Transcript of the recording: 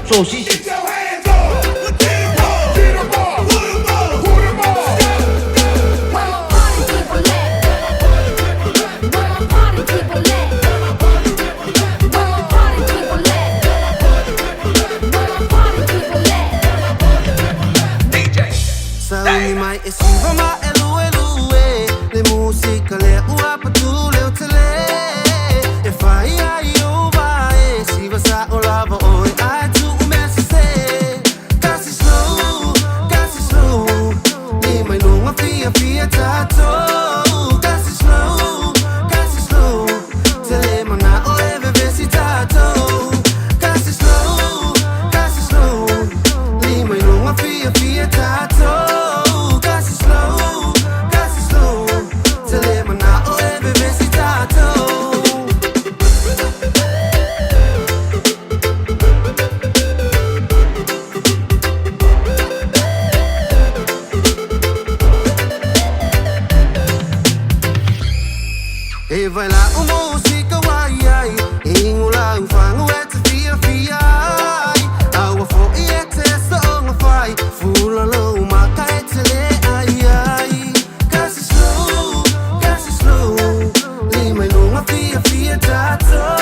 手机。Saúde mai e siva ma elu le musica le ua patu le tele e fai ai ova e siva sa olava oi ai tu umese kasi slow ni mai lunga fia tato kasi slow tele mana o eve vesi tato kasi slow ni mai lunga fia tato e vai lá o música vai ai ingula ufang wet fia awa fo e te song fai fula lo ma kai tele ai kasi slow ni mai lunga fia tato